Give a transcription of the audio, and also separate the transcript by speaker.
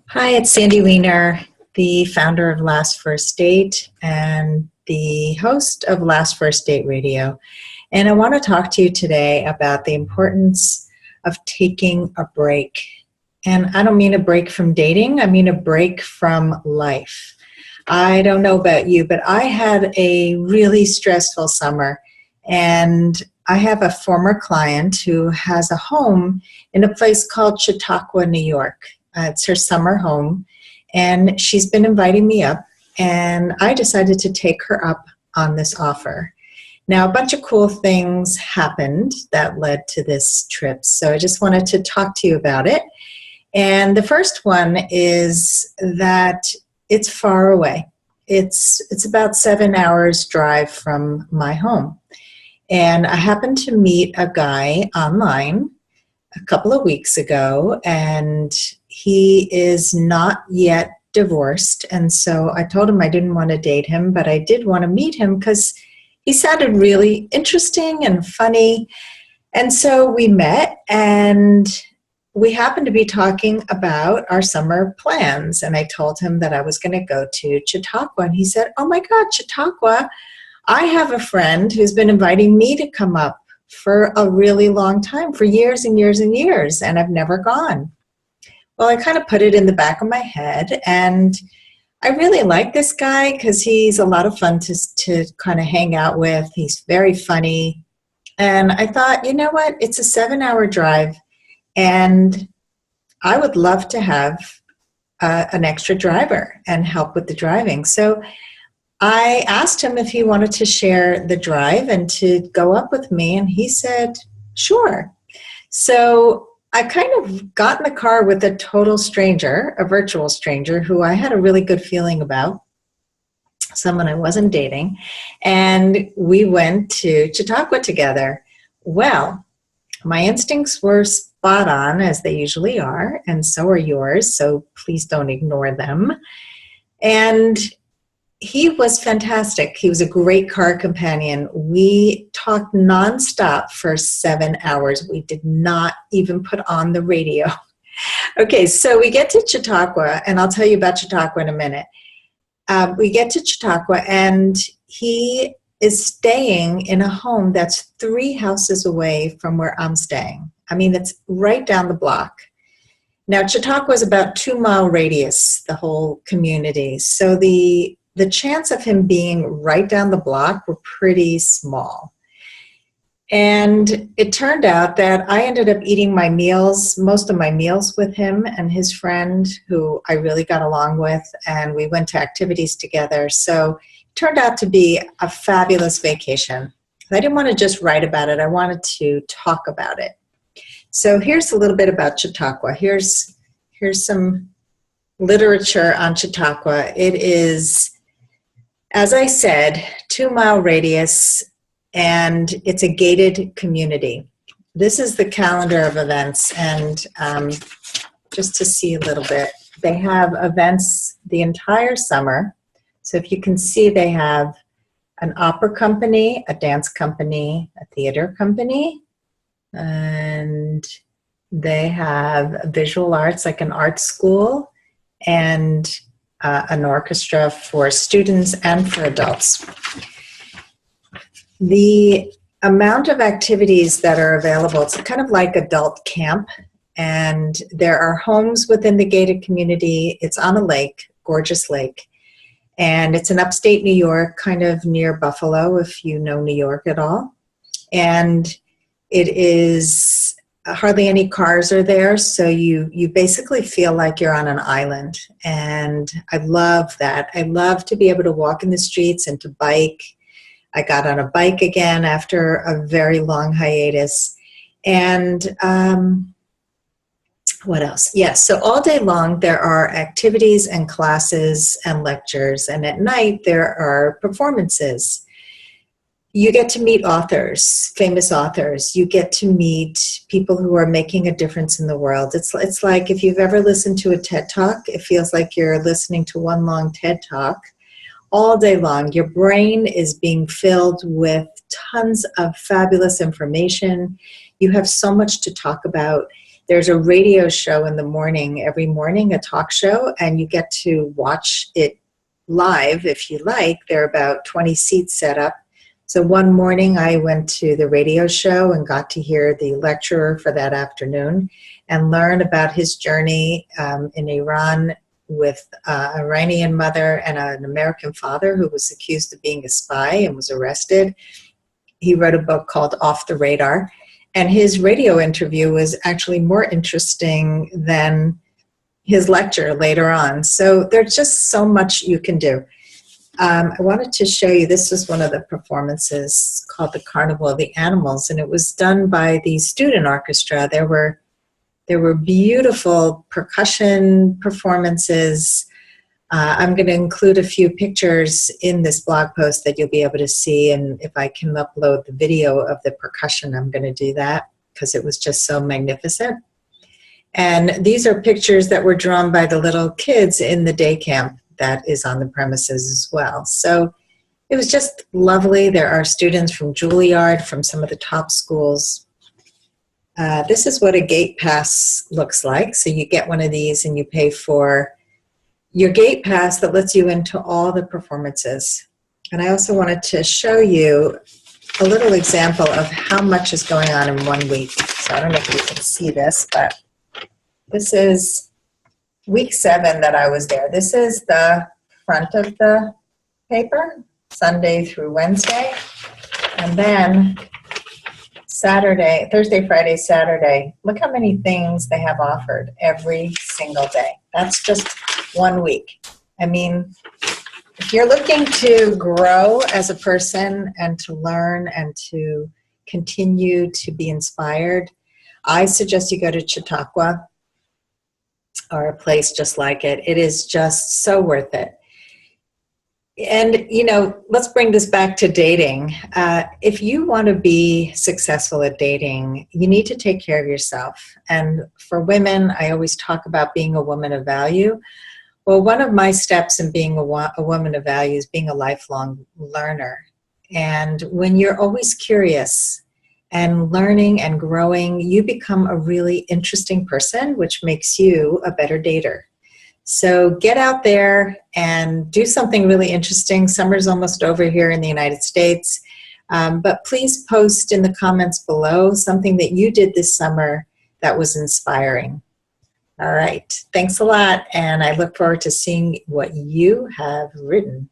Speaker 1: Hi, it's Sandy Weiner, the founder of Last First Date and the host of Last First Date Radio. And I want to talk to you today about the importance of taking a break. And I don't mean a break from dating, I mean a break from life. I don't know about you, but I had a really stressful summer. And I have a former client who has a home in a place called Chautauqua, New York. It's her summer home, and she's been inviting me up, and I decided to take her up on this offer. Now, a bunch of cool things happened that led to this trip, so I just wanted to talk to you about it. And the first one is that it's far away. It's about 7 hours drive from my home. And I happened to meet a guy online a couple of weeks ago, and he is not yet divorced. And so I told him I didn't want to date him, but I did want to meet him because he sounded really interesting and funny. And so we met, and we happened to be talking about our summer plans. And I told him that I was going to go to Chautauqua. And he said, "Oh my God, Chautauqua. I have a friend who's been inviting me to come up for a really long time, for years and years and years, and I've never gone." Well, I kind of put it in the back of my head, and I really like this guy because he's a lot of fun to kind of hang out with. He's very funny. And I thought, you know what? It's a 7-hour drive, and I would love to have an extra driver and help with the driving. So I asked him if he wanted to share the drive and to go up with me, and he said, sure. So I kind of got in the car with a total stranger, a virtual stranger, who I had a really good feeling about, someone I wasn't dating, and we went to Chautauqua together. Well, my instincts were spot on, as they usually are, and so are yours, so please don't ignore them. And he was fantastic. He was a great car companion. We talked nonstop for 7 hours. We did not even put on the radio. Okay, so we get to Chautauqua, and I'll tell you about Chautauqua in a minute. We get to Chautauqua, and he is staying in a home that's 3 houses away from where I'm staying. I mean, it's right down the block. Now, Chautauqua is about 2-mile radius, the whole community. So the chance of him being right down the block were pretty small. And it turned out that I ended up eating most of my meals with him and his friend, who I really got along with, and we went to activities together. So it turned out to be a fabulous vacation. I didn't want to just write about it. I wanted to talk about it. So here's a little bit about Chautauqua. Here's some literature on Chautauqua. It is, as I said, 2-mile radius, and it's a gated community. This is the calendar of events, and just to see a little bit, they have events the entire summer. So if you can see, they have an opera company, a dance company, a theater company, and they have visual arts, like an art school, and an orchestra for students and for adults. The amount of activities that are available, it's kind of like adult camp, and there are homes within the gated community. It's on a lake, gorgeous lake, and it's in upstate New York, kind of near Buffalo, if you know New York at all. And it is hardly any cars are there, so you basically feel like you're on an island, and I love that. I love to be able to walk in the streets and to bike. I got on a bike again after a very long hiatus. And what else? Yes, so all day long there are activities and classes and lectures, and at night there are performances. You get to meet authors, famous authors. You get to meet people who are making a difference in the world. It's like if you've ever listened to a TED Talk, it feels like you're listening to one long TED Talk all day long. Your brain is being filled with tons of fabulous information. You have so much to talk about. There's a radio show in the morning, every morning, a talk show, and you get to watch it live if you like. There are about 20 seats set up. So one morning I went to the radio show and got to hear the lecturer for that afternoon and learn about his journey in Iran with an Iranian mother and an American father who was accused of being a spy and was arrested. He wrote a book called Off the Radar, and his radio interview was actually more interesting than his lecture later on. So there's just so much you can do. I wanted to show you, this was one of the performances called the Carnival of the Animals, and it was done by the student orchestra. There were beautiful percussion performances. I'm going to include a few pictures in this blog post that you'll be able to see, and if I can upload the video of the percussion, I'm going to do that because it was just so magnificent. And these are pictures that were drawn by the little kids in the day camp that is on the premises as well. So it was just lovely. There are students from Juilliard, from some of the top schools. This is what a gate pass looks like. So you get one of these and you pay for your gate pass that lets you into all the performances. And I also wanted to show you a little example of how much is going on in 1 week. So I don't know if you can see this, but this is week 7 that I was there. This is the front of the paper, Sunday through Wednesday. And then Saturday, Thursday, Friday, Saturday, look how many things they have offered every single day. That's just 1 week. I mean, if you're looking to grow as a person and to learn and to continue to be inspired, I suggest you go to Chautauqua or a place just like it. It is just so worth it. And, you know, let's bring this back to dating. If you want to be successful at dating, you need to take care of yourself. And for women, I always talk about being a woman of value. Well, one of my steps in being a woman of value is being a lifelong learner. And when you're always curious and learning and growing, you become a really interesting person, which makes you a better dater. So get out there and do something really interesting. Summer's almost over here in the United States, but please post in the comments below something that you did this summer that was inspiring. All right, thanks a lot, and I look forward to seeing what you have written.